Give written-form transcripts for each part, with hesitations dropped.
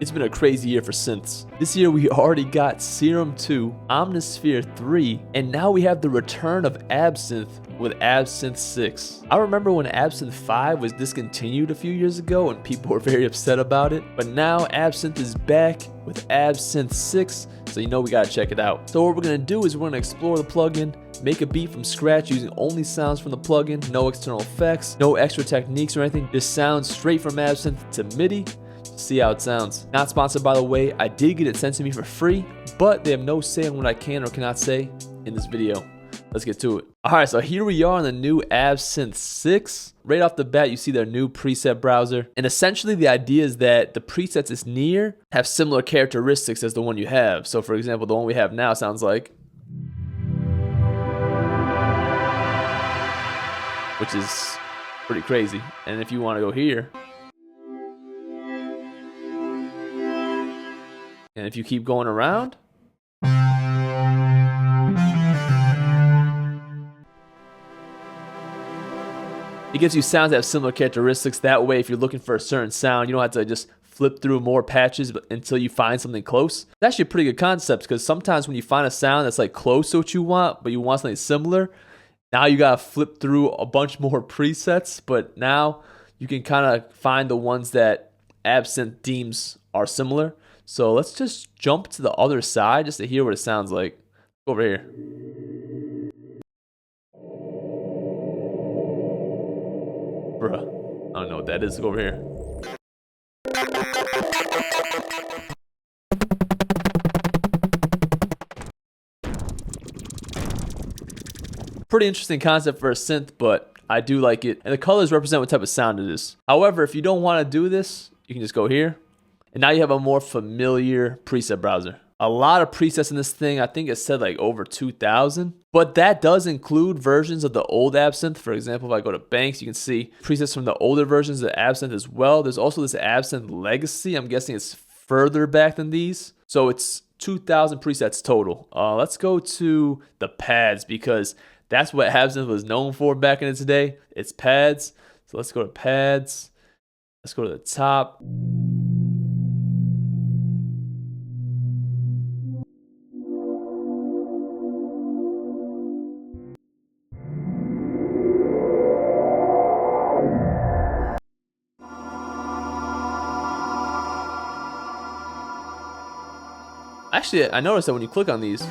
It's been a crazy year for synths. This year we already got Serum 2, Omnisphere 3, and now we have the return of Absynth with Absynth 6. I remember when Absynth 5 was discontinued a few years ago and people were very upset about it, but now Absynth is back with Absynth 6, so you know we gotta check it out. So what we're gonna do is we're gonna explore the plugin, make a beat from scratch using only sounds from the plugin, no external effects, no extra techniques or anything, just sounds straight from Absynth to MIDI. See how it sounds. Not sponsored, by the way. I did get it sent to me for free, but they have no say on what I can or cannot say in this video. Let's get to it. Alright, so here we are on the new Absynth 6. Right off the bat, you see their new preset browser. And essentially the idea is that the presets it's near have similar characteristics as the one you have. So for example, the one we have now sounds like, which is pretty crazy. And if you want to go here, and if you keep going around, it gives you sounds that have similar characteristics. That way, if you're looking for a certain sound, you don't have to just flip through more patches until you find something close. It's actually a pretty good concept because sometimes when you find a sound that's like close to what you want, but you want something similar, now you gotta flip through a bunch more presets, but now you can kind of find the ones that Absynth deems are similar. So let's just jump to the other side just to hear what it sounds like. Over here. Bruh, I don't know what that is. Go over here. Pretty interesting concept for a synth, but I do like it. And the colors represent what type of sound it is. However, if you don't want to do this, you can just go here. And now you have a more familiar preset browser. A lot of presets in this thing. I think it said like over 2,000. But that does include versions of the old Absynth. For example, if I go to Banks, you can see presets from the older versions of Absynth as well. There's also this Absynth Legacy. I'm guessing it's further back than these. So it's 2,000 presets total. Let's go to the pads because that's what Absynth was known for back in its day. It's pads. So let's go to pads. Let's go to the top. Actually, I noticed that when you click on these,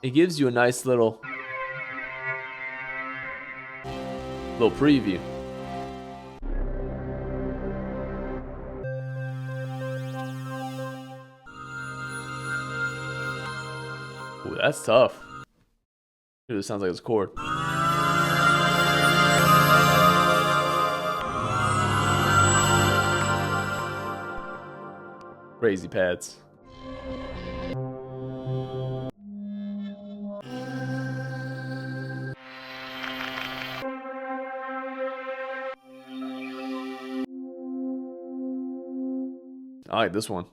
it gives you a nice little preview. Ooh, that's tough. Dude, this sounds like it's a chord. Crazy pads. I like this one.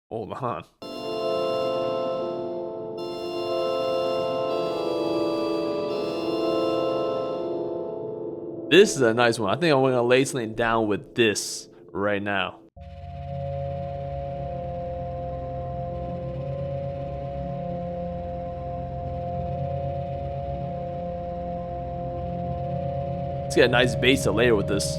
Hold on. This is a nice one. I think I'm going to lay something down with this right now. Let's get a nice bass to layer with this.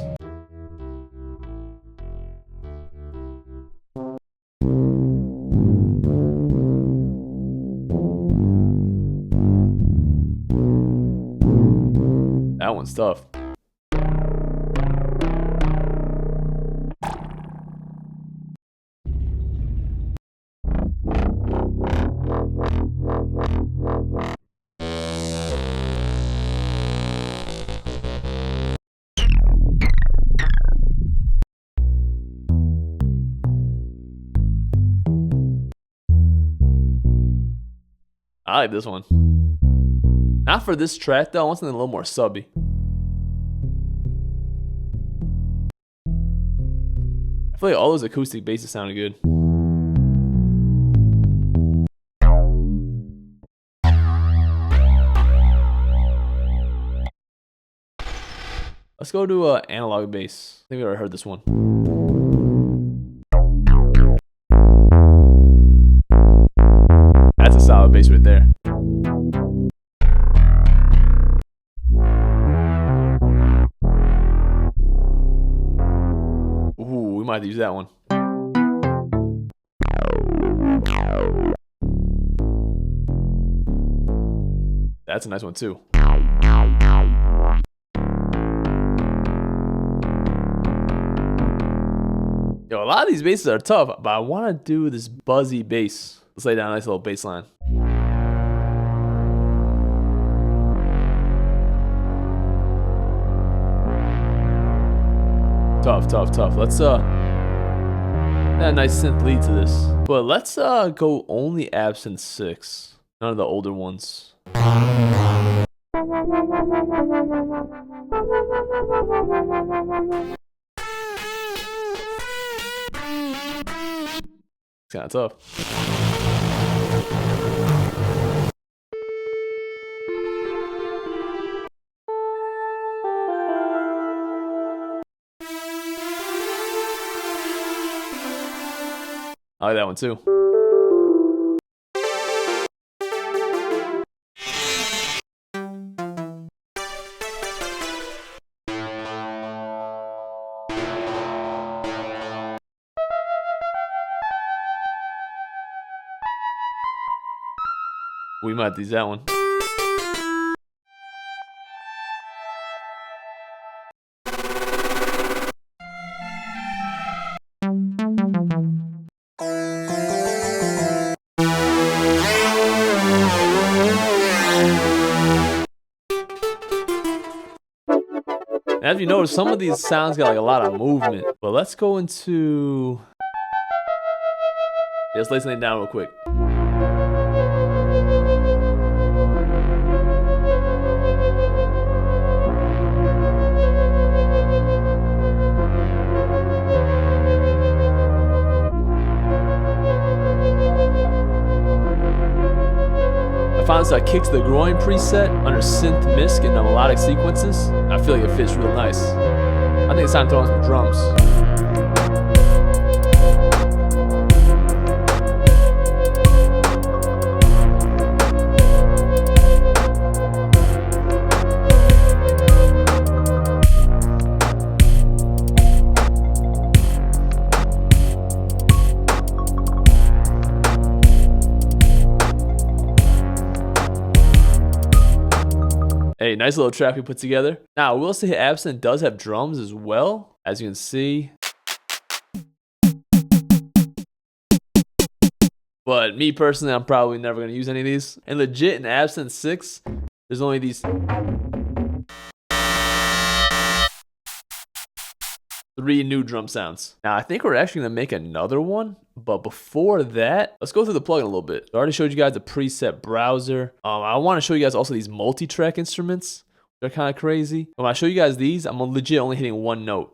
That one's tough. I like this one. Not for this track though, I want something a little more subby. I feel feel like all those acoustic basses sounded good. Let's go to analog bass. I think we already heard this one. That's a solid bass right there. Ooh, we might have to use that one. That's a nice one too. Yo, a lot of these basses are tough, but I want to do this buzzy bass. Let's lay down a nice little bass line. Tough, tough, tough. Let's add a nice synth lead to this. But let's go only Absynth 6. None of the older ones. It's kind of tough. I like that one too. We might have to use that one. As you notice, some of these sounds got like a lot of movement. But let's go into... Let's lay something down real quick. I found this kick to the groin preset under synth misc and melodic sequences. I feel like it fits real nice. I think it's time to throw on some drums. Hey, nice little track we put together. Now, I will say Absynth does have drums as well, as you can see. But me personally, I'm probably never going to use any of these. And legit, in Absynth 6, there's only these 3 new drum sounds. Now, I think we're actually going to make another one. But before that, let's go through the plugin a little bit. I already showed you guys the preset browser. I want to show you guys also these multi-track instruments. They're kind of crazy. When I show you guys these, I'm legit only hitting one note.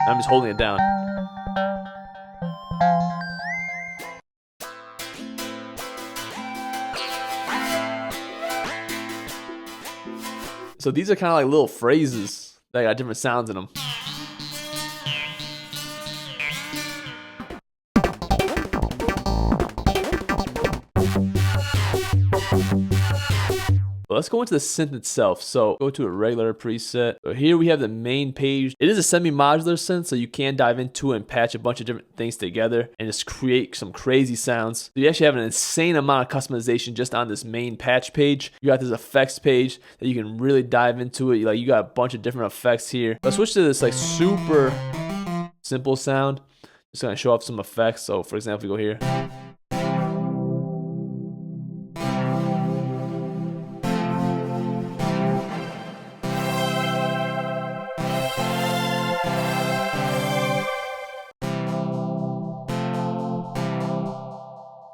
I'm just holding it down. So these are kind of like little phrases that got different sounds in them. Let's go into the synth itself. So go to a regular preset. So here we have the main page. It is a semi-modular synth, so you can dive into it and patch a bunch of different things together and just create some crazy sounds. So you actually have an insane amount of customization just on this main patch page. You got this effects page that you can really dive into it. Like, you got a bunch of different effects here. Let's switch to this like super simple sound. Just gonna show off some effects. So for example, we go here.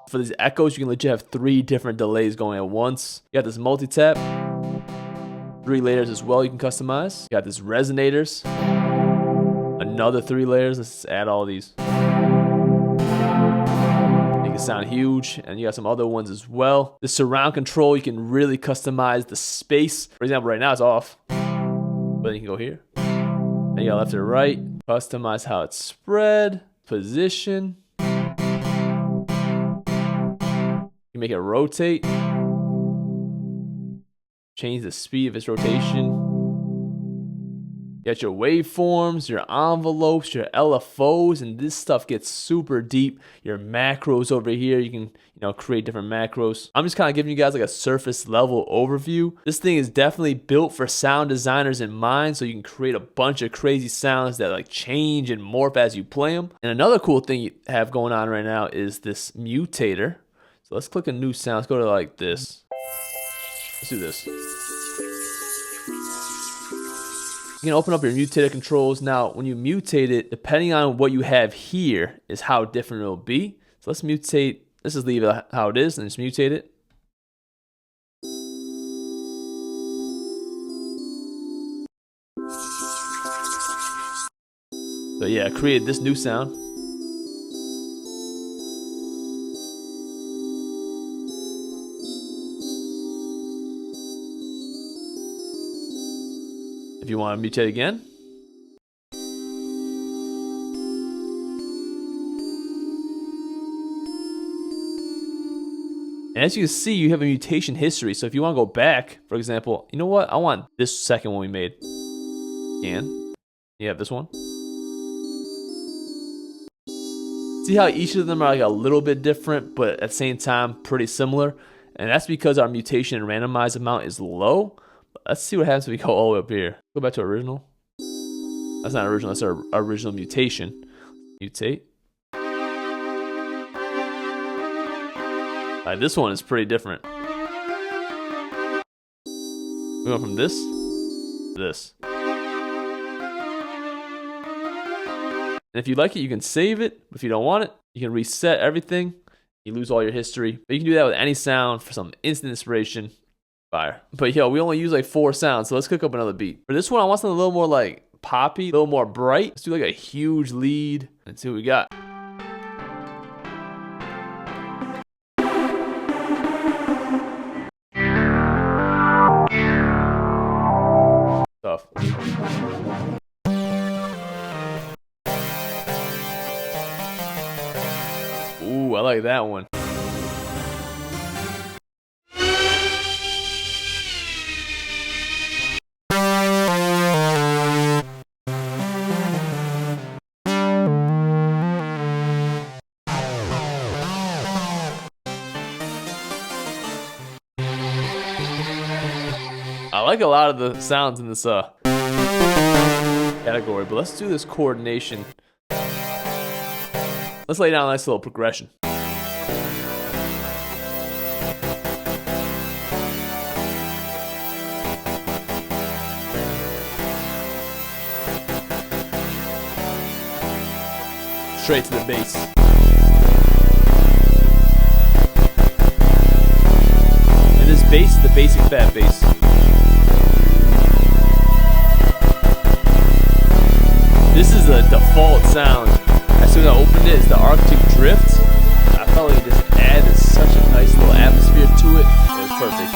For these echoes, you can legit have 3 different delays going at once. You got this multi-tap, 3 layers as well you can customize. You got this resonators, another 3 layers. Let's just add all these. Make it sound huge. And you got some other ones as well. The surround control, you can really customize the space. For example, right now it's off, but you can go here. And you got left or right. Customize how it's spread, position. You make it rotate. Change the speed of its rotation. You got your waveforms, your envelopes, your LFOs, and this stuff gets super deep. Your macros over here, you can create different macros. I'm just kind of giving you guys like a surface level overview. This thing is definitely built for sound designers in mind, so you can create a bunch of crazy sounds that like change and morph as you play them. And another cool thing you have going on right now is this Mutator. So let's click a new sound. Let's go to like this. Let's do this. You can open up your Mutator controls. Now, when you mutate it, depending on what you have here is how different it'll be. So let's mutate. Let's just leave it how it is and just mutate it. So yeah, I created this new sound. If you want to mutate again. And as you can see, you have a mutation history. So if you want to go back, for example, you know what? I want this second one we made. And you have this one. See how each of them are like a little bit different, but at the same time, pretty similar. And that's because our mutation and randomized amount is low. Let's see what happens if we go all the way up here. Go back to original. That's not original, that's our original mutation. Mutate. Alright, this one is pretty different. We go from this to this. And if you like it, you can save it. If you don't want it, you can reset everything. You lose all your history. But you can do that with any sound for some instant inspiration. Fire. But yo, we only use like 4 sounds, so let's cook up another beat. For this one, I want something a little more like poppy, a little more bright. Let's do like a huge lead and see what we got. Tough. Ooh, I like that one. I like a lot of the sounds in this category, but let's do this coordination. Let's lay down a nice little progression. Straight to the bass. And this bass is the basic fat bass. This is a default sound. As soon as I opened it, it's the Arctic Drift. I felt like it just added such a nice little atmosphere to it. It was perfect.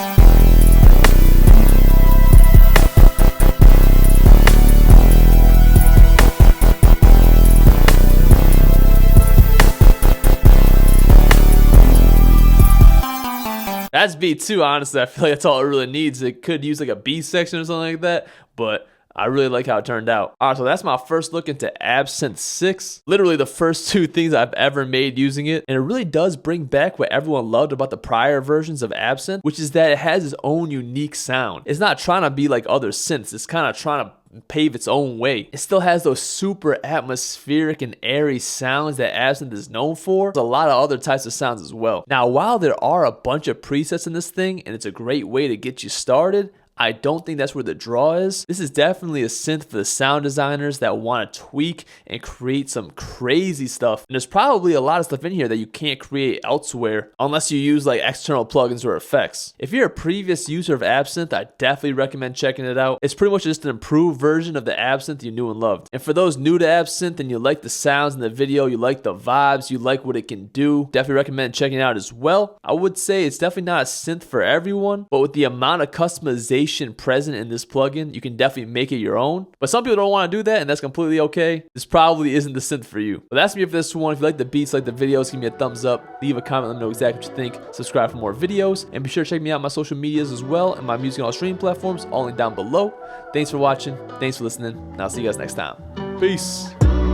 That's beat 2, honestly. I feel like that's all it really needs. It could use like a B section or something like that, but I really like how it turned out. All right, so that's my first look into Absynth 6. Literally the first 2 things I've ever made using it. And it really does bring back what everyone loved about the prior versions of Absynth, which is that it has its own unique sound. It's not trying to be like other synths. It's kind of trying to pave its own way. It still has those super atmospheric and airy sounds that Absynth is known for. There's a lot of other types of sounds as well. Now, while there are a bunch of presets in this thing, and it's a great way to get you started, I don't think that's where the draw is. This is definitely a synth for the sound designers that want to tweak and create some crazy stuff. And there's probably a lot of stuff in here that you can't create elsewhere unless you use like external plugins or effects. If you're a previous user of Absynth, I definitely recommend checking it out. It's pretty much just an improved version of the Absynth you knew and loved. And for those new to Absynth and you like the sounds in the video, you like the vibes, you like what it can do, definitely recommend checking it out as well. I would say it's definitely not a synth for everyone, but with the amount of customization present in this plugin, you can definitely make it your own. But some people don't want to do that, and that's completely okay. This probably isn't the synth for you. But that's me for this one. If you like the beats, like the videos, give me a thumbs up, leave a comment, let me know exactly what you think, subscribe for more videos, and be sure to check me out on my social medias as well and my music and all streaming platforms, all linked down below. Thanks for watching, thanks for listening, and I'll see you guys next time. Peace.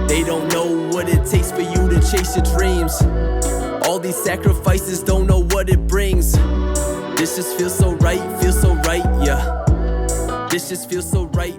They don't know what it takes for you to chase your dreams. All these sacrifices, don't know what it brings. This just feels so right, yeah. This just feels so right.